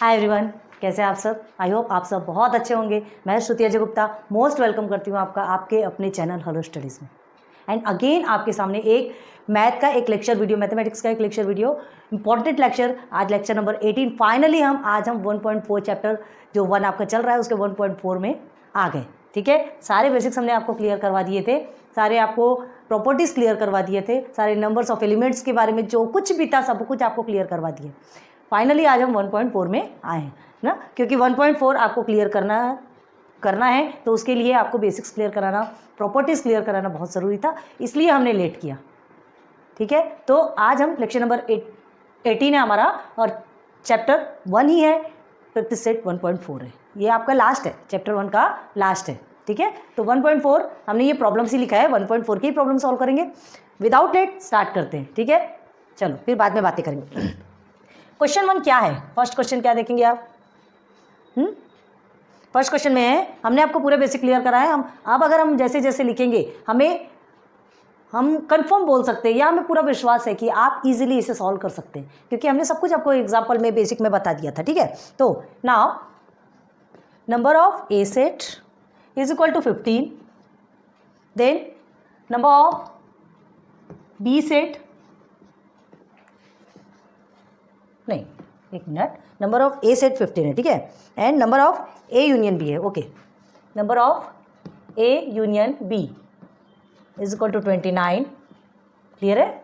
Hi everyone, कैसे हैं आप सब। आई होप आप सब बहुत अच्छे होंगे। मैं श्रुति अजय गुप्ता मोस्ट वेलकम करती हूँ आपका आपके अपने चैनल हेलो स्टडीज़ में। एंड अगेन आपके सामने एक मैथ का एक लेक्चर वीडियो, मैथमेटिक्स का एक लेक्चर वीडियो, इंपॉर्टेंट लेक्चर, आज लेक्चर नंबर 18। फाइनली हम 1.4 चैप्टर जो 1 आपका चल रहा है उसके 1.4 में आ गए। ठीक है, सारे बेसिक्स हमने आपको क्लियर करवा दिए थे, सारे आपको प्रॉपर्टीज़ क्लियर करवा दिए थे, सारे नंबर्स ऑफ एलिमेंट्स के बारे में जो कुछ भी था सब कुछ आपको क्लियर करवा दिए। फाइनली आज हम 1.4 में आए हैं ना, क्योंकि 1.4 आपको क्लियर करना है तो उसके लिए आपको बेसिक्स क्लियर कराना, प्रॉपर्टीज़ क्लियर कराना बहुत ज़रूरी था, इसलिए हमने लेट किया। ठीक है, तो आज हम लेक्चर नंबर 18 है हमारा और चैप्टर 1 ही है, प्रैक्टिस सेट 1.4 है। ये आपका लास्ट है, चैप्टर 1 का लास्ट है। ठीक है, तो 1.4 हमने ये प्रॉब्लम ही लिखा है, 1.4 की प्रॉब्लम सॉल्व करेंगे। विदाउट लेट स्टार्ट करते हैं। ठीक है, चलो फिर बाद में बातें करेंगे। क्वेश्चन 1 क्या है, फर्स्ट क्वेश्चन क्या देखेंगे आप। फर्स्ट क्वेश्चन में है, हमने आपको पूरे बेसिक क्लियर करा है। अब अगर हम जैसे जैसे लिखेंगे हम कंफर्म बोल सकते हैं या हमें पूरा विश्वास है कि आप इजीली इसे सॉल्व कर सकते हैं, क्योंकि हमने सब कुछ आपको एग्जांपल में बेसिक में बता दिया था। ठीक है, तो now number of A set is equal to 15, then number of B set, नहीं एक minute, number of A set 15 है। ठीक है, and number of A union B है। Okay, number of A union B is equal to 29। Clear है,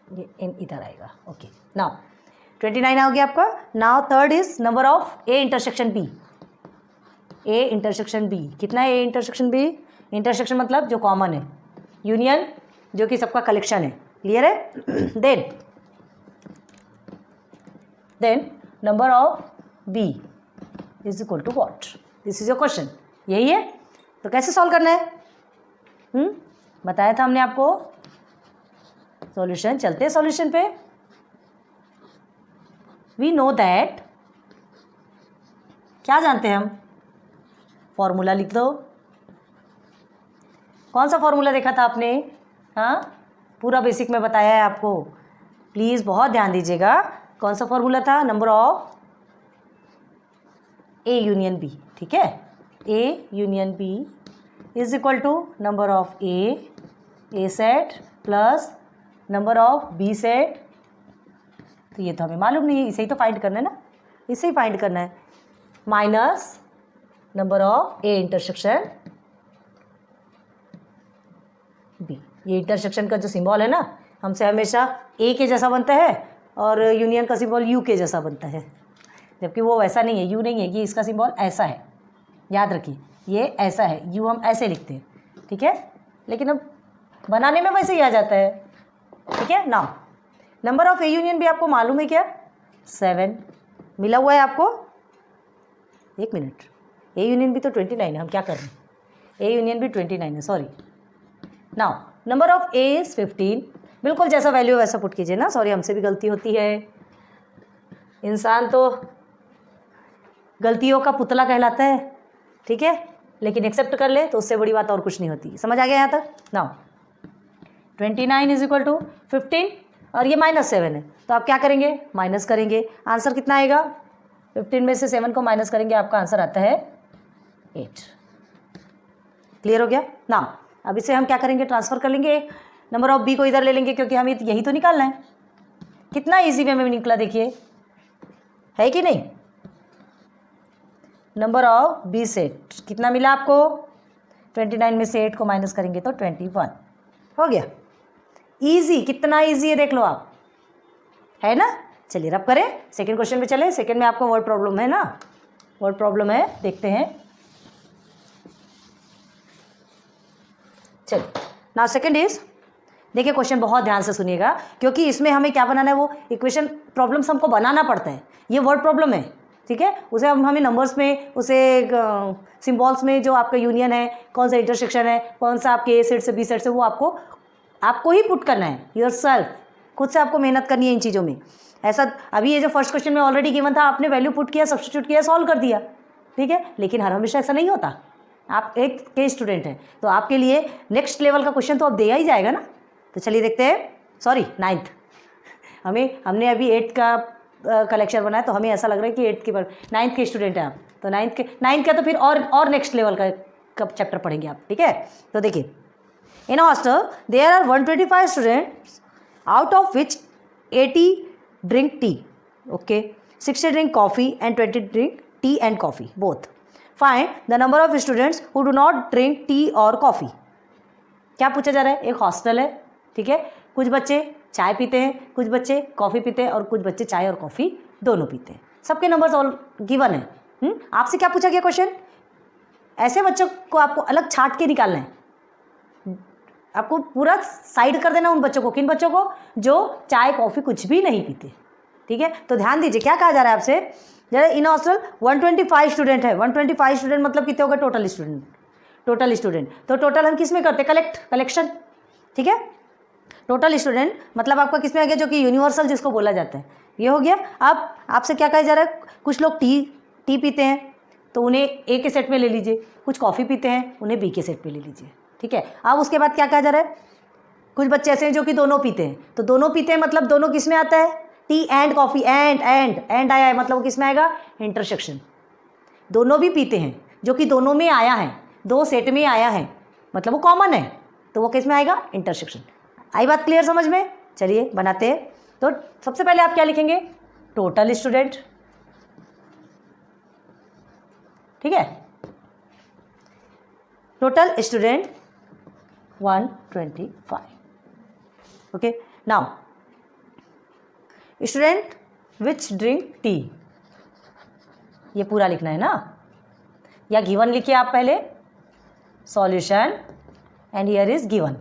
ये इधर आएगा। ओके, नाउ 29 आ गया आपका। Now third is number of A intersection B. A intersection B कितना है, ए इंटरसेक्शन बी, इंटरसेक्शन मतलब जो कॉमन है, यूनियन जो कि सबका कलेक्शन है। क्लियर है, then number of B is equal to what, this is your question. यही है, तो कैसे सॉल्व करना है बताया था हमने आपको। सॉल्यूशन, चलते हैं सॉल्यूशन पे। वी नो दैट, क्या जानते हैं हम, फॉर्मूला लिख दो। कौन सा फॉर्मूला देखा था आपने, हाँ पूरा बेसिक में बताया है आपको, प्लीज़ बहुत ध्यान दीजिएगा। कौन सा फॉर्मूला था, number of A union B. ठीक है, A union B is equal to number of A set plus number of B set. तो ये तो हमें मालूम नहीं है, इसे ही तो फाइंड करना है ना, इसे ही फाइंड करना है, minus number of A intersection B. ये इंटरसेक्शन का जो सिंबल है ना, हमसे हमेशा ए के जैसा बनता है और यूनियन का सिंबल यू के जैसा बनता है, जबकि वो वैसा नहीं है, यू नहीं है, ये इसका सिंबल ऐसा है। याद रखिए, ये ऐसा है, यू हम ऐसे लिखते हैं। ठीक है, लेकिन अब बनाने में वैसे ही आ जाता है। ठीक है, now number of A union भी आपको मालूम है क्या, 7 मिला हुआ है आपको। एक मिनट, ए यूनियन भी तो 29 है, हम क्या कर रहे हैं, ए यूनियन भी 29 है, sorry. Now number of A is 15, बिल्कुल जैसा वैल्यू वैसा पुट कीजिए ना, सॉरी हमसे भी गलती होती है, इंसान तो गलतियों का पुतला कहलाता है। ठीक है, लेकिन एक्सेप्ट कर ले तो उससे बड़ी बात और कुछ नहीं होती। समझ आ गया यहाँ तक। नाउ 29 इज इक्वल टू 15 और ये -7 है, तो आप क्या करेंगे, माइनस करेंगे। आंसर कितना आएगा, 15 में से 7 को माइनस करेंगे, आपका आंसर आता है 8। क्लियर हो गया। नाउ अब इसे हम क्या करेंगे, ट्रांसफर कर लेंगे, नंबर ऑफ बी को इधर ले लेंगे, क्योंकि हमें यही तो निकालना है। कितना इजी वे में निकला देखिए, है कि नहीं। नंबर ऑफ बी सेट कितना मिला आपको, 29 में से 8 को माइनस करेंगे तो 21 हो गया। इजी, कितना इजी है देख लो आप, है ना। चलिए रब करें, सेकंड क्वेश्चन पे चले। सेकंड में आपको वर्ड प्रॉब्लम है ना, वर्ड प्रॉब्लम है, देखते हैं। चलिए नाउ सेकंड इज, देखिए क्वेश्चन बहुत ध्यान से सुनिएगा, क्योंकि इसमें हमें क्या बनाना है, वो इक्वेशन प्रॉब्लम्स हमको बनाना पड़ता है। ये वर्ड प्रॉब्लम है, ठीक है, उसे हमें नंबर्स में, उसे सिंबल्स में जो आपका यूनियन है, कौन सा इंटरसेक्शन है, कौन सा आपके ए सेट से बी सेट से, वो आपको ही पुट करना है योरसेल्फ, खुद से आपको मेहनत करनी है इन चीज़ों में। ऐसा अभी ये जो फर्स्ट क्वेश्चन में ऑलरेडी गिवन था, आपने वैल्यू पुट किया, सब्स्टिट्यूट किया, सॉल्व कर दिया। ठीक है, लेकिन हर हमेशा ऐसा नहीं होता। आप एक के स्टूडेंट हैं, तो आपके लिए नेक्स्ट लेवल का क्वेश्चन तो अब दिया ही जाएगा ना। तो चलिए देखते हैं, सॉरी 9th, हमने अभी 8 का का लेक्चर बनाया, तो हमें ऐसा लग रहा है कि 8th के 9th के स्टूडेंट हैं आप, तो 9th का तो फिर और नेक्स्ट लेवल का कब चैप्टर पढ़ेंगे आप, ठीक है। तो देखिए, in hostel there are 125 students, out of which 80 drink tea, okay, 60 drink coffee and 20 drink tea and coffee both. Find the number of students who do not drink tea और coffee. क्या पूछा जा रहा है, एक हॉस्टल है, ठीक है, कुछ बच्चे चाय पीते हैं, कुछ बच्चे कॉफ़ी पीते हैं और कुछ बच्चे चाय और कॉफ़ी दोनों पीते हैं, सबके नंबर्स ऑल गिवन है। आपसे क्या पूछा गया क्वेश्चन, ऐसे बच्चों को आपको अलग छांट के निकालना है, आपको पूरा साइड कर देना उन बच्चों को, किन बच्चों को, जो चाय कॉफ़ी कुछ भी नहीं पीते, ठीक है। तो ध्यान दीजिए क्या कहा जा रहा है आपसे, जैसे इन हॉस्टल 125 स्टूडेंट है, 125 स्टूडेंट मतलब कितने हो गए टोटल स्टूडेंट, तो टोटल हम किस में करते हैं, कलेक्शन, ठीक है। टोटल स्टूडेंट मतलब आपका किस में आ गया, जो कि यूनिवर्सल जिसको बोला जाता है, ये हो गया। अब आपसे क्या कहा जा रहा है, कुछ लोग टी पीते हैं तो उन्हें ए के सेट में ले लीजिए, कुछ कॉफ़ी पीते हैं उन्हें बी के सेट में ले लीजिए, ठीक है। अब उसके बाद क्या कहा जा रहा है, कुछ बच्चे ऐसे हैं जो कि दोनों पीते हैं, तो दोनों पीते हैं मतलब दोनों किस में आता है, टी एंड कॉफ़ी, एंड आया है मतलब वो किस में आएगा, इंटरसेक्शन। दोनों भी पीते हैं, जो कि दोनों में आया है, दो सेट में आया है, मतलब वो कॉमन है, तो वो किस में आएगा, इंटरसेक्शन। आई बात क्लियर समझ में, चलिए बनाते हैं। तो सबसे पहले आप क्या लिखेंगे, टोटल स्टूडेंट, ठीक है, total student 125, okay. Now student which drink tea, ये पूरा लिखना है ना, या गिवन लिखिए आप पहले, solution and here is given,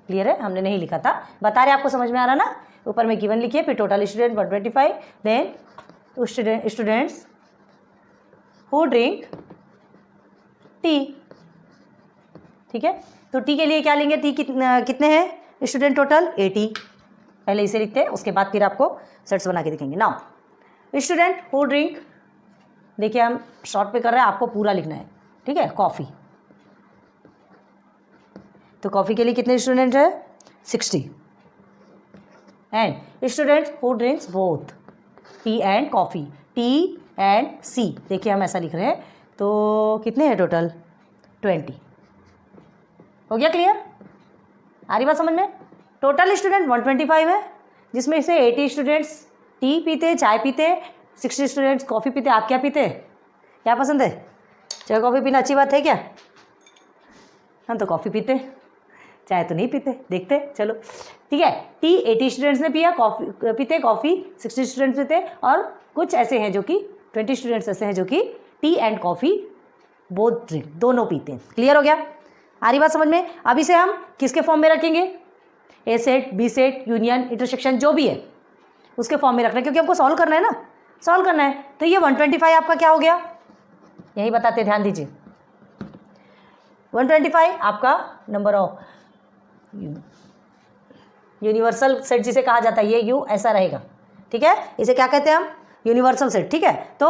clear है, हमने नहीं लिखा था, बता रहे आपको समझ में आ रहा ना, ऊपर में गिवन लिखिए, फिर total student 125, then students who drink tea, ठीक है। तो टी के लिए क्या लेंगे, टी कितने हैं स्टूडेंट टोटल, 80, पहले इसे लिखते हैं, उसके बाद फिर आपको सेट्स बना के दिखेंगे। नाउ स्टूडेंट हु ड्रिंक, देखिए हम शॉर्ट पे कर रहे हैं, आपको पूरा लिखना है, ठीक है, कॉफ़ी, तो कॉफ़ी के लिए कितने स्टूडेंट है, 60, and student who drinks both tea and coffee, T and C, देखिए हम ऐसा लिख रहे हैं, तो कितने हैं टोटल, 20, हो गया क्लियर, आ रही बात समझ में। टोटल स्टूडेंट 125 है, जिसमें से 80 स्टूडेंट्स टी पीते, चाय पीते, 60 स्टूडेंट्स कॉफ़ी पीते। आप क्या पीते, क्या पसंद है, चाय कॉफ़ी पीना अच्छी बात है क्या, हम तो कॉफ़ी पीते, चाय तो नहीं पीते, देखते चलो, ठीक है। टी 80 स्टूडेंट्स ने पिया, कॉफ़ी पीते, कॉफ़ी 60 स्टूडेंट्स पीते, और कुछ ऐसे हैं जो कि 20 स्टूडेंट्स ऐसे हैं जो कि T and coffee both drink, दोनों पीते हैं। क्लियर हो गया, आ रही बात समझ में। अब इसे हम किसके फॉर्म में रखेंगे, A set, B set, union, intersection, जो भी है उसके फॉर्म में रखना है, क्योंकि हमको सॉल्व करना है ना, सॉल्व करना है। तो ये 125 आपका क्या हो गया, यही बताते, ध्यान दीजिए, 125 आपका नंबर ऑफ यूनिवर्सल सेट जिसे कहा जाता है, ये यू ऐसा रहेगा, ठीक है, इसे क्या कहते हैं हम, यूनिवर्सल सेट, ठीक है। तो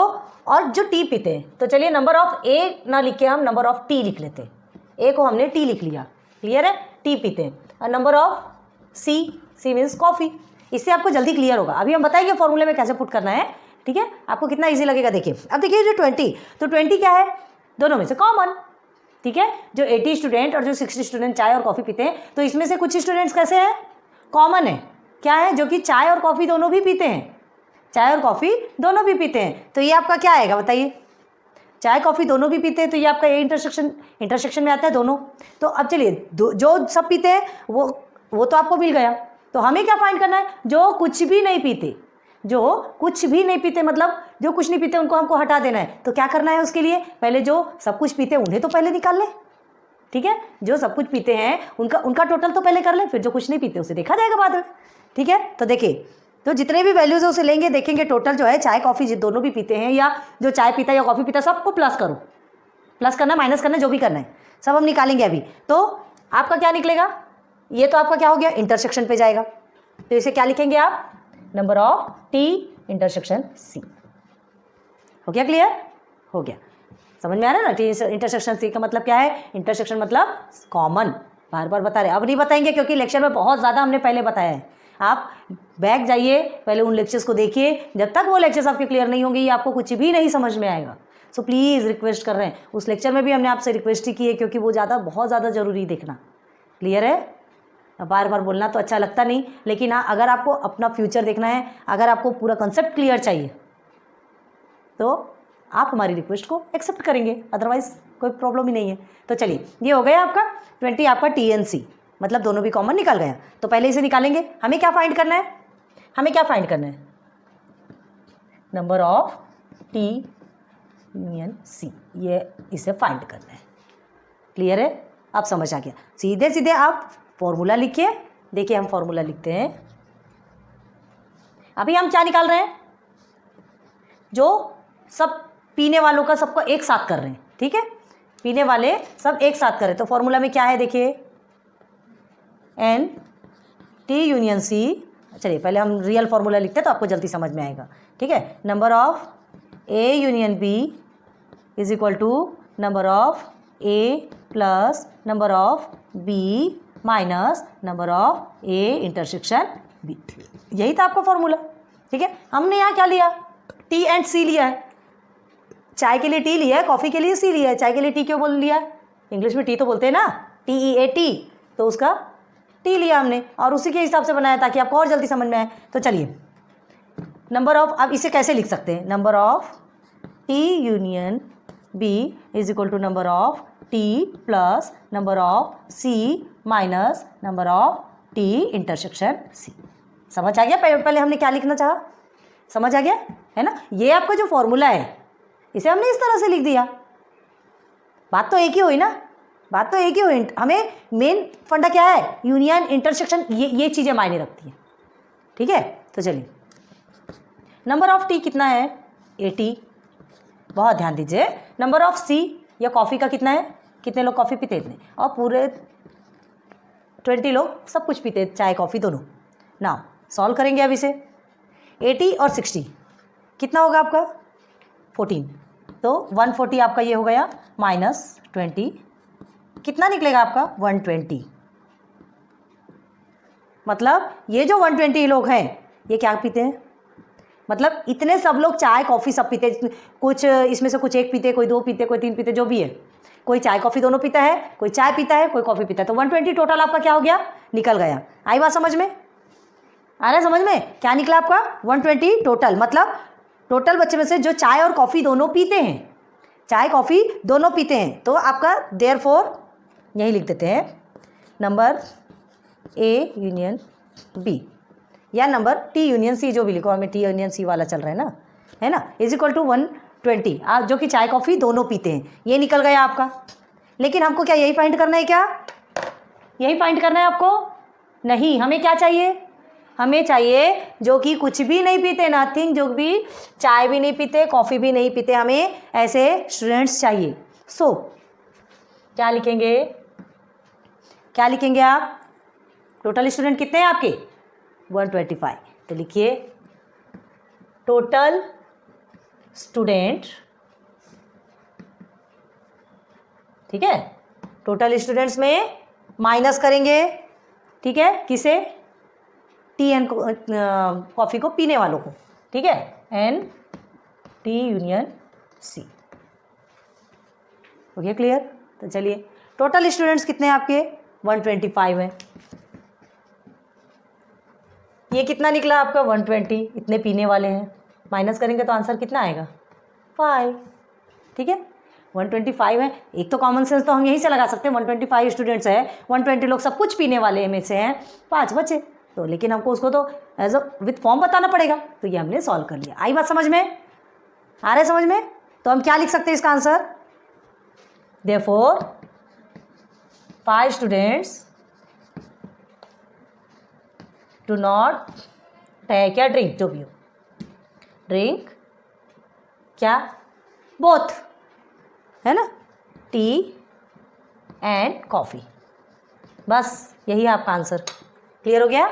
और जो टी पीते हैं, तो चलिए नंबर ऑफ ए ना लिख के हम नंबर ऑफ टी लिख लेते हैं, ए को हमने टी लिख लिया, क्लियर है, टी पीते हैं, और number of C means coffee, इससे आपको जल्दी क्लियर होगा। अभी हम बताएंगे फॉर्मूले में कैसे पुट करना है, ठीक है, आपको कितना इजी लगेगा। देखिए अब देखिए जो 20, तो 20 क्या है, दोनों में से कॉमन, ठीक है, जो 80 स्टूडेंट और जो 60 स्टूडेंट चाय और कॉफ़ी पीते हैं, तो इसमें से कुछ स्टूडेंट्स कैसे हैं, कॉमन है, क्या है, जो कि चाय और कॉफ़ी दोनों भी पीते हैं, चाय और कॉफ़ी दोनों भी पीते हैं, तो ये आपका क्या आएगा बताइए, चाय कॉफ़ी दोनों भी पीते हैं, तो ये आपका ये इंटरसेक्शन में आता है दोनों। तो अब चलिए जो सब पीते हैं वो तो आपको मिल गया, तो हमें क्या फाइंड करना है, जो कुछ भी नहीं पीते, जो कुछ भी नहीं पीते मतलब जो कुछ नहीं पीते उनको हमको हटा देना है। तो क्या करना है उसके लिए, पहले जो सब कुछ पीते हैं उन्हें तो पहले निकाल लें, ठीक है, जो सब कुछ पीते हैं उनका टोटल तो पहले कर लें, फिर जो कुछ नहीं पीते उसे देखा जाएगा बाद में, ठीक है। तो देखिए, तो जितने भी वैल्यूज़ है उसे लेंगे, देखेंगे टोटल जो है चाय कॉफ़ी दोनों भी पीते हैं, या जो चाय पीता है या कॉफ़ी पीता है, सबको प्लस करो, प्लस करना माइनस करना जो भी करना है सब हम निकालेंगे अभी। तो आपका क्या निकलेगा, ये तो आपका क्या हो गया, इंटरसेक्शन पे जाएगा, तो इसे क्या लिखेंगे आप, number of T intersection C. हो गया क्लियर, हो गया, समझ में आ रहा है ना। टी इंटरसेक्शन सी का मतलब क्या है, इंटरसेक्शन मतलब कॉमन, बार बार बता रहे, अब नहीं बताएंगे क्योंकि लेक्चर में बहुत ज़्यादा हमने पहले बताया है, आप बैक जाइए, पहले उन लेक्चर्स को देखिए, जब तक वो लेक्चर्स आपके क्लियर नहीं होंगे आपको कुछ भी नहीं समझ में आएगा। सो प्लीज़ रिक्वेस्ट कर रहे हैं, उस लेक्चर में भी हमने आपसे रिक्वेस्ट ही की है क्योंकि वो बहुत ज़्यादा ज़रूरी देखना। क्लियर है? बार बार बोलना तो अच्छा लगता नहीं, लेकिन हाँ अगर आपको अपना फ्यूचर देखना है, अगर आपको पूरा कंसेप्ट क्लियर चाहिए तो आप हमारी रिक्वेस्ट को एक्सेप्ट करेंगे, अदरवाइज कोई प्रॉब्लम ही नहीं है। तो चलिए ये हो गया आपका 20 आपका TNC, मतलब दोनों भी कॉमन निकल गया। तो पहले इसे निकालेंगे। हमें क्या फाइंड करना है? हमें क्या फाइंड करना है? नंबर ऑफ TNC, ये इसे फाइंड करना है। क्लियर है? आप समझ आ गया। सीधे सीधे आप फॉर्मूला लिखिए। देखिए हम फॉर्मूला लिखते हैं। अभी हम क्या निकाल रहे हैं? जो सब पीने वालों का सबको एक साथ कर रहे हैं, ठीक है? पीने वाले सब एक साथ कर रहे हैं। तो फॉर्मूला में क्या है देखिए, NT(C). चलिए पहले हम रियल फॉर्मूला लिखते हैं तो आपको जल्दी समझ में आएगा, ठीक है? Number of A(B) is equal to number of A plus number of B minus number of A intersection B। यही था आपका फॉर्मूला, ठीक है? हमने यहाँ क्या लिया? T एंड C लिया है। चाय के लिए T लिया है, कॉफ़ी के लिए C लिया है। चाय के लिए T क्यों बोल लिया? इंग्लिश में T तो बोलते हैं ना, TEAT, तो उसका T लिया हमने और उसी के हिसाब से बनाया ताकि आपको और जल्दी समझ में आए। तो चलिए नंबर ऑफ, अब इसे कैसे लिख सकते हैं? Number of T(B) is equal to number of T plus number of C minus number of T intersection C। समझ आ गया? पहले हमने क्या लिखना चाहा? समझ आ गया है ना? ये आपका जो फॉर्मूला है इसे हमने इस तरह से लिख दिया। बात तो एक ही हुई ना, बात तो एक ही हुई। हमें मेन फंडा क्या है? यूनियन, इंटरसेक्शन, ये चीज़ें मायने रखती हैं, ठीक है? तो चलिए नंबर ऑफ T कितना है? 80। बहुत ध्यान दीजिए। नंबर ऑफ C या कॉफ़ी का कितना है? कितने लोग कॉफ़ी पीते इतने, और पूरे 20 लोग सब कुछ पीते, चाय कॉफ़ी दोनों। ना सॉल्व करेंगे अब इसे। 80 और 60 कितना होगा आपका? 14। तो 140 आपका ये हो गया माइनस 20, कितना निकलेगा आपका? 120। मतलब ये जो 120 लोग हैं ये क्या पीते हैं? मतलब इतने सब लोग चाय कॉफ़ी सब पीते, कुछ इसमें से कुछ एक पीते, कोई 2 पीते, कोई 3 पीते, जो भी है। कोई चाय कॉफ़ी दोनों पीता है, कोई चाय पीता है, कोई कॉफ़ी पीता है। तो 120 टोटल आपका क्या हो गया? निकल गया। आई बात समझ में? आ रहा है समझ में? क्या निकला आपका? 120 टोटल, मतलब टोटल बच्चे में से जो चाय और कॉफ़ी दोनों पीते हैं, चाय कॉफ़ी दोनों पीते हैं, तो आपका देयरफॉर यही लिख देते हैं नंबर A(B) या नंबर T(C), जो भी लिखो, हमें T(C) वाला चल रहा है ना, इज इक्वल टू 120। आप जो कि चाय कॉफ़ी दोनों पीते हैं, ये निकल गया आपका। लेकिन हमको क्या यही फाइंड करना है? क्या यही फाइंड करना है आपको? नहीं, हमें क्या चाहिए? हमें चाहिए जो कि कुछ भी नहीं पीते, नथिंग, जो भी चाय भी नहीं पीते, कॉफ़ी भी नहीं पीते, हमें ऐसे स्टूडेंट्स चाहिए। सो क्या लिखेंगे? क्या लिखेंगे आप? टोटल स्टूडेंट कितने हैं आपके? 125। तो लिखिए टोटल स्टूडेंट, ठीक है? टोटल स्टूडेंट्स में माइनस करेंगे, ठीक है? किसे? टी एन कॉफ़ी को पीने वालों को, ठीक है? NT(C). हो गया क्लियर? तो चलिए टोटल स्टूडेंट्स कितने हैं आपके? 125 हैं। ये कितना निकला आपका? 120। इतने पीने वाले हैं, माइनस करेंगे तो आंसर कितना आएगा? 5, ठीक है? 125 है। एक तो कॉमन सेंस तो हम यहीं से लगा सकते हैं, 125 स्टूडेंट्स है, 120 लोग सब कुछ पीने वाले में से हैं, 5 बचे। तो लेकिन हमको उसको तो एज अ विथ फॉर्म बताना पड़ेगा, तो ये हमने सॉल्व कर लिया। आई बात समझ में? आ रहा है समझ में? तो हम क्या लिख सकते हैं इसका answer? Therefore 5 students do not take या ड्रिंक, जो भी हो, ड्रिंक क्या? बोथ, है ना, टी एंड कॉफ़ी। बस यही है आपका आंसर। क्लियर हो गया?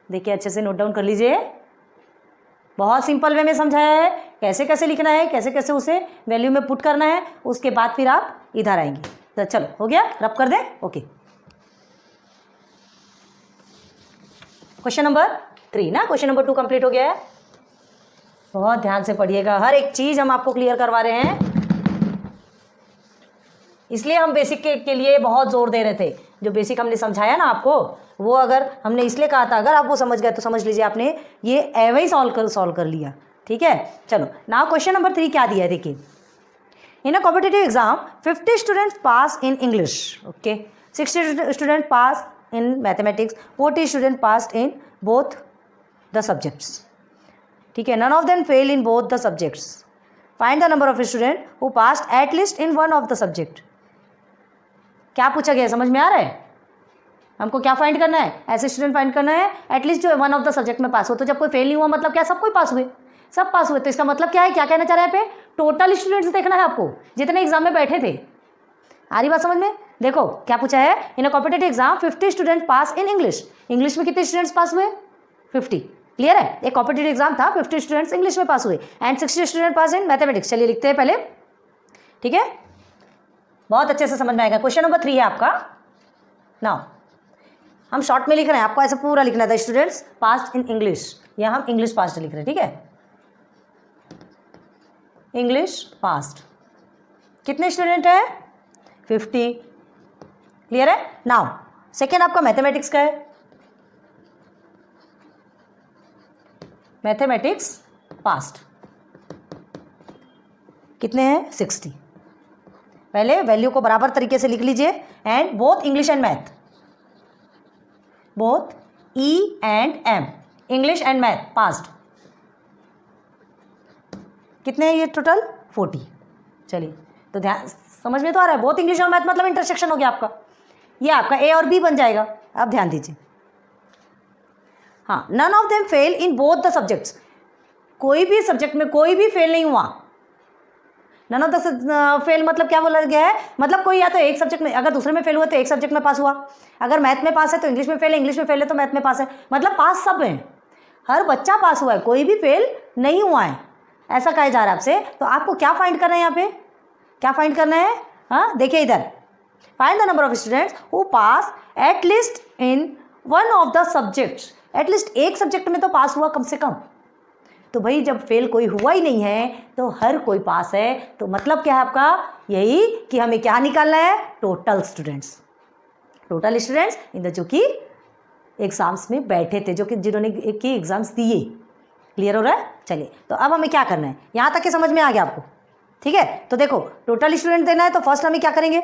देखिए अच्छे से नोट डाउन कर लीजिए। बहुत सिंपल वे में समझाया है, कैसे कैसे लिखना है, कैसे कैसे उसे वैल्यू में पुट करना है, उसके बाद फिर आप इधर आएंगे। तो चलो हो गया, रब कर दें। ओके। क्वेश्चन नंबर 3 ना, क्वेश्चन नंबर 2 कंप्लीट हो गया है। बहुत ध्यान से पढ़िएगा, हर एक चीज़ हम आपको क्लियर करवा रहे हैं, इसलिए हम बेसिक के लिए बहुत जोर दे रहे थे। जो बेसिक हमने समझाया ना आपको, वो अगर हमने इसलिए कहा था, अगर आप वो समझ गए तो समझ लीजिए आपने ये एवं ही सॉल्व कर लिया। ठीक है, चलो नाउ क्वेश्चन नंबर 3 क्या दिया है देखिए। In a competitive exam 50 students pass in English, okay, 60 student pass in mathematics, 40 student pass in both the subjects. ठीक है, none of them fail in both the subjects, find the number of student who passed at least in one of the subject. क्या पूछा गया, समझ में आ रहा है? हमको क्या फाइंड करना है? ऐसे स्टूडेंट फाइंड करना है एटलीस्ट जो वन ऑफ द सब्जेक्ट में पास हो। तो जब कोई फेल नहीं हुआ मतलब क्या, सब कोई पास हुए, सब पास हुए। तो इसका मतलब क्या है, क्या कहना चाह रहे हैं यहाँ पे? टोटल स्टूडेंट्स देखना है आपको, जितने एग्जाम में बैठे थे। आ रही बात समझ में? देखो क्या पूछा है, in a competitive exam 50 student pass in English. English में कितने स्टूडेंट्स पास हुए? 50। क्लियर है, एक कॉम्पिटिटिव एग्जाम था, 50 स्टूडेंट्स इंग्लिश में पास हुए and 60 student pass in mathematics. चलिए लिखते हैं पहले, ठीक है, बहुत अच्छे से समझ में आएगा। क्वेश्चन नंबर 3 है आपका। नाउ हम शॉर्ट में लिख रहे हैं, आपको ऐसे पूरा लिखना था, स्टूडेंट्स पास्ड इन इंग्लिश, यहाँ हम इंग्लिश पास्ड लिख रहे हैं। ठीक है, इंग्लिश पास्ड कितने स्टूडेंट है? 50। क्लियर है। नाउ सेकेंड आपका मैथमेटिक्स का है, मैथमेटिक्स पास्ट कितने हैं? 60। पहले वैल्यू को बराबर तरीके से लिख लीजिए, and both English and math, both E and M, English and math passed कितने हैं ये टोटल? 40। चलिए तो ध्यान, समझ में तो आ रहा है, बोथ इंग्लिश और मैथ मतलब इंटरसेक्शन हो गया आपका, ये आपका ए और बी बन जाएगा। अब ध्यान दीजिए, हाँ, none of them fail in both the subjects, कोई भी सब्जेक्ट में कोई भी फेल नहीं हुआ। नन ऑफ द फेल मतलब क्या बोला गया है, मतलब कोई या तो एक सब्जेक्ट में, अगर दूसरे में फेल हुआ तो एक सब्जेक्ट में पास हुआ, अगर मैथ में पास है तो इंग्लिश में फेल है, इंग्लिश में फेल है तो मैथ में पास है, मतलब पास सब हैं, हर बच्चा पास हुआ है, कोई भी फेल नहीं हुआ है, ऐसा कहा जा रहा है आपसे। तो आपको क्या फाइंड करना है यहाँ पे, क्या फाइंड करना है? हाँ देखिए इधर, find the number of students who pass eight least in one of the subjects, at least एक सब्जेक्ट में तो पास हुआ कम से कम। तो भाई जब फेल कोई हुआ ही नहीं है तो हर कोई पास है, तो मतलब क्या है आपका, यही कि हमें क्या निकालना है? Total students, total students in the जो कि एग्जाम्स में बैठे थे, जो कि जिन्होंने के एग्जाम्स दिए। क्लियर हो रहा है? चलिए तो अब हमें क्या करना है, यहाँ तक के समझ में आ गया आपको? ठीक है, तो देखो टोटल स्टूडेंट देना है तो फर्स्ट हमें क्या करेंगे,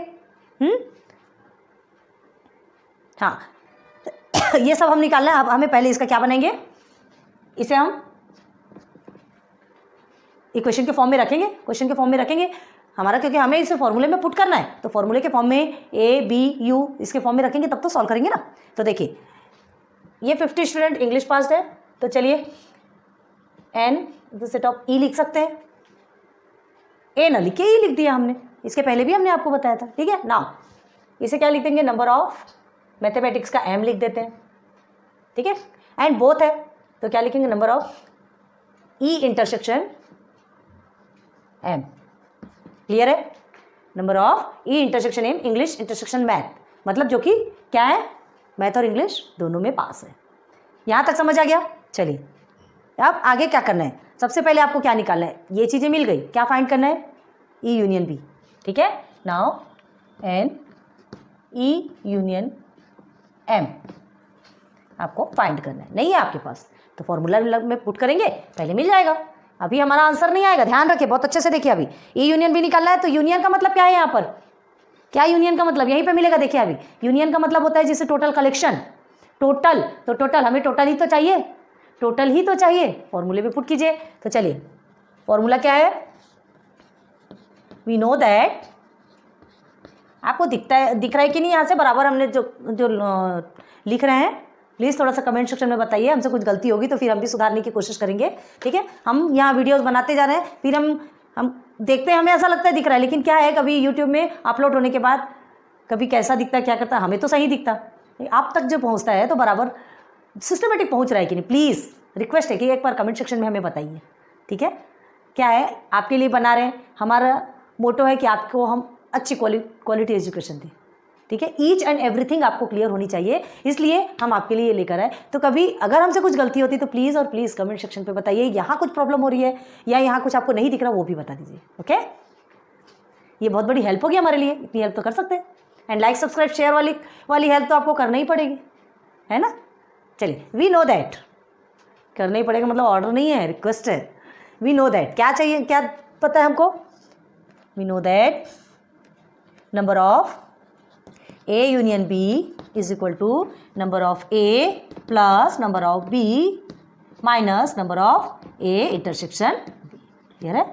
हाँ ये सब हम निकालना है। अब हमें पहले इसका क्या बनाएंगे, इसे हम इक्वेशन के फॉर्म में रखेंगे, क्वेश्चन के फॉर्म में रखेंगे हमारा, क्योंकि हमें इसे फॉर्मूले में पुट करना है, तो फॉर्मूले के फॉर्म में ए बी यू इसके फॉर्म में रखेंगे तब तो सॉल्व करेंगे ना। तो देखिए ये 50 स्टूडेंट इंग्लिश पास्ड है, तो चलिए एन द सेट ऑफ ई लिख सकते हैं, ए ना लिख के ई लिख दिया हमने, इसके पहले भी हमने आपको बताया था। ठीक है, नाउ इसे क्या लिख देंगे, नंबर ऑफ मैथमेटिक्स का एम लिख देते हैं। ठीक है, एंड बोथ है तो क्या लिखेंगे, number of E intersection M. Clear है, number of E intersection M, English intersection math, मतलब जो कि क्या है, मैथ और इंग्लिश दोनों में पास है। यहाँ तक समझ आ गया? चलिए अब आगे क्या करना है, सबसे पहले आपको क्या निकालना है, ये चीज़ें मिल गई, क्या फाइंड करना है, ई यूनियन बी। ठीक है, now N E union M आपको फाइंड करना है। नहीं है आपके पास तो फॉर्मूला में पुट करेंगे, पहले मिल जाएगा, अभी हमारा आंसर नहीं आएगा। ध्यान रखिए बहुत अच्छे से, देखिए अभी ई यूनियन बी निकालना है, तो यूनियन का मतलब क्या है यहाँ पर, क्या यूनियन का मतलब यहीं पे मिलेगा। देखिए अभी यूनियन का मतलब होता है जैसे टोटल कलेक्शन, टोटल, तो टोटल हमें टोटल ही तो चाहिए, टोटल ही तो चाहिए, फॉर्मूले में पुट कीजिए। तो चलिए फॉर्मूला क्या है, वी नो दैट, आपको दिख रहा है कि नहीं यहाँ से बराबर, हमने जो लिख रहे हैं प्लीज़ थोड़ा सा कमेंट सेक्शन में बताइए, हमसे कुछ गलती होगी तो फिर हम भी सुधारने की कोशिश करेंगे। ठीक है, हम यहाँ वीडियोस बनाते जा रहे हैं, फिर हम देखते हैं, हमें ऐसा लगता है दिख रहा है, लेकिन क्या है कभी यूट्यूब में अपलोड होने के बाद कभी कैसा दिखता है, क्या करता है, हमें तो सही दिखता, आप तक जो पहुँचता है तो बराबर सिस्टमेटिक पहुँच रहा है कि नहीं, प्लीज़ रिक्वेस्ट है कि एक बार कमेंट सेक्शन में हमें बताइए। ठीक है, क्या है आपके लिए बना रहे हैं, हमारा मोटो है कि आपको हम अच्छी क्वालिटी एजुकेशन दें। ठीक है, ईच एंड एवरीथिंग आपको क्लियर होनी चाहिए, इसलिए हम आपके लिए लेकर आए। तो कभी अगर हमसे कुछ गलती होती तो प्लीज़ और प्लीज़ कमेंट सेक्शन पे बताइए, यहाँ कुछ प्रॉब्लम हो रही है या यहाँ कुछ आपको नहीं दिख रहा वो भी बता दीजिए। ओके, ये बहुत बड़ी हेल्प होगी हमारे लिए, इतनी हेल्प तो कर सकते हैं। एंड लाइक सब्सक्राइब शेयर वाली हेल्प तो आपको करना ही पड़ेगी, है ना। चलिए, वी नो दैट, करना ही पड़ेगा मतलब ऑर्डर नहीं है, रिक्वेस्ट है। वी नो दैट, क्या चाहिए, क्या पता है हमको? We know that number of A union B is equal to number of A plus number of B minus number of A intersection B। Clear है?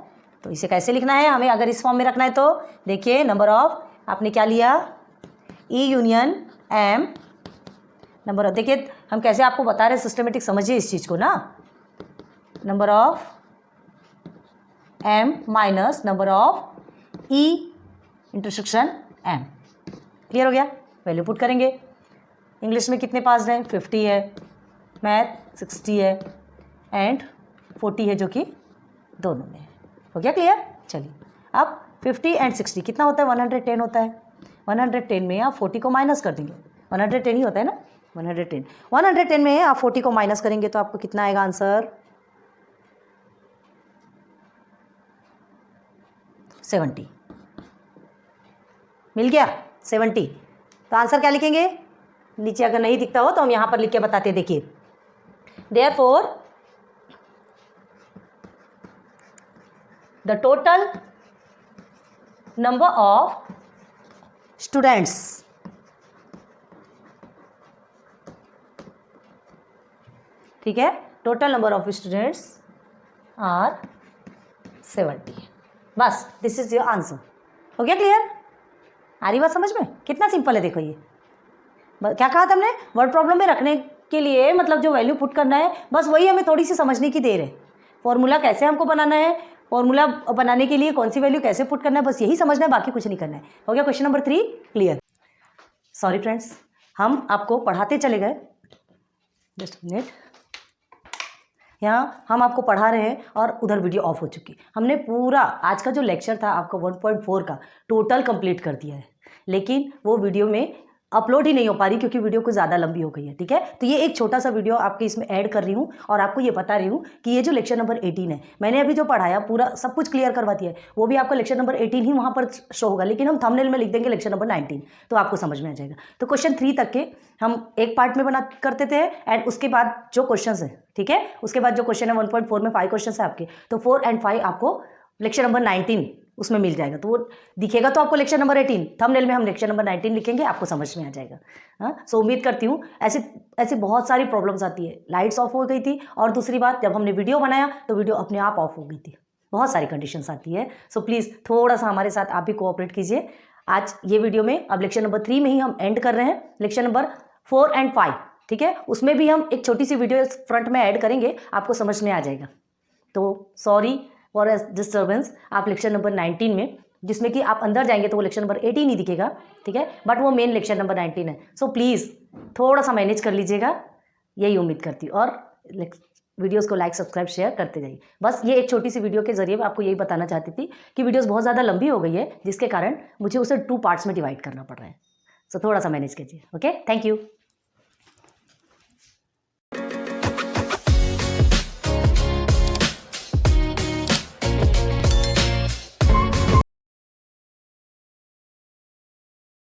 तो इसे कैसे लिखना है हमें, अगर इस फॉर्म में रखना है तो देखिए, नंबर ऑफ आपने क्या लिया, E union M, number of, देखिए हम कैसे आपको बता रहे हैं, सिस्टमेटिक समझिए इस चीज़ को ना, number of M minus number of E intersection M। Clear हो गया? वैल्यू पुट करेंगे। इंग्लिश में कितने पास हैं, 50 है, मैथ 60 है एंड 40 है, जो कि दोनों में है। हो गया क्लियर? चलिए, अब 50 एंड 60 कितना होता है, 110 होता है। 110 में आप 40 को माइनस कर देंगे, 110 ही होता है ना, 110 में आप 40 को माइनस करेंगे तो आपको कितना आएगा आंसर, 70। मिल गया 70। तो आंसर क्या लिखेंगे, नीचे अगर नहीं दिखता हो तो हम यहां पर लिख के बताते हैं। देखिए, therefore the total number of students ठीक है, total number of students are 70। बस, दिस इज योर आंसर। हो गया क्लियर? आ रही बात समझ में? कितना सिंपल है, देखो ये क्या कहा था हमने, वर्ड प्रॉब्लम में रखने के लिए मतलब जो वैल्यू पुट करना है, बस वही हमें थोड़ी सी समझने की देर है। फॉर्मूला कैसे हमको बनाना है, फॉर्मूला बनाने के लिए कौन सी वैल्यू कैसे पुट करना है, बस यही समझना है, बाकी कुछ नहीं करना है। हो गया question number 3 clear? Sorry friends, हम आपको पढ़ाते चले गए, जस्ट मिनट, यहाँ हम आपको पढ़ा रहे हैं और उधर वीडियो ऑफ हो चुकी। हमने पूरा आज का जो लेक्चर था आपका 1.4 का टोटल कंप्लीट कर दिया है, लेकिन वो वीडियो में अपलोड ही नहीं हो पा रही क्योंकि वीडियो कुछ ज़्यादा लंबी हो गई है। ठीक है, तो ये एक छोटा सा वीडियो आपके इसमें ऐड कर रही हूँ और आपको ये बता रही हूँ कि ये जो लेक्चर नंबर 18 है, मैंने अभी जो पढ़ाया पूरा सब कुछ क्लियर करवा दिया है, वो भी आपका लेक्चर नंबर 18 ही वहाँ पर शो होगा, लेकिन हम थंबनेल में लिख देंगे लेक्चर नंबर 19, तो आपको समझ में आ जाएगा। तो क्वेश्चन 3 तक के हम एक पार्ट में बना करते थे एंड उसके बाद जो क्वेश्चन है, ठीक है, उसके बाद जो क्वेश्चन है 1.4 में 5 क्वेश्चन है आपके, तो 4 एंड 5 आपको लेक्चर नंबर 19 उसमें मिल जाएगा। तो वो दिखेगा तो आपको लेक्चर नंबर 18, थंबनेल में हम लेक्चर नंबर 19 लिखेंगे, आपको समझ में आ जाएगा। हाँ, सो उम्मीद करती हूँ। ऐसी बहुत सारी प्रॉब्लम्स आती है, लाइट्स ऑफ हो गई थी और दूसरी बात जब हमने वीडियो बनाया तो वीडियो अपने आप ऑफ हो गई थी, बहुत सारी कंडीशंस आती है। सो प्लीज़ थोड़ा सा हमारे साथ आप भी कोऑपरेट कीजिए। आज ये वीडियो में अब लेक्चर नंबर 3 में ही हम एंड कर रहे हैं, लेक्चर नंबर 4 एंड 5, ठीक है, उसमें भी हम एक छोटी सी वीडियो फ्रंट में ऐड करेंगे, आपको समझ में आ जाएगा। तो सॉरी फॉर डिस्टर्बेंस, आप लेक्चर नंबर 19 में, जिसमें कि आप अंदर जाएंगे तो वो लेक्चर नंबर 18 ही दिखेगा, ठीक है, बट वो मेन लेक्चर नंबर 19 है। सो प्लीज़ थोड़ा सा मैनेज कर लीजिएगा, यही उम्मीद करती हूँ। और वीडियोस को लाइक सब्सक्राइब शेयर करते जाइए। बस ये एक छोटी सी वीडियो के जरिए मैं आपको यही बताना चाहती थी कि वीडियोस बहुत ज़्यादा लंबी हो गई है, जिसके कारण मुझे उसे 2 पार्ट्स में डिवाइड करना पड़ रहा है। सो थोड़ा सा मैनेज कीजिए। Okay, thank you.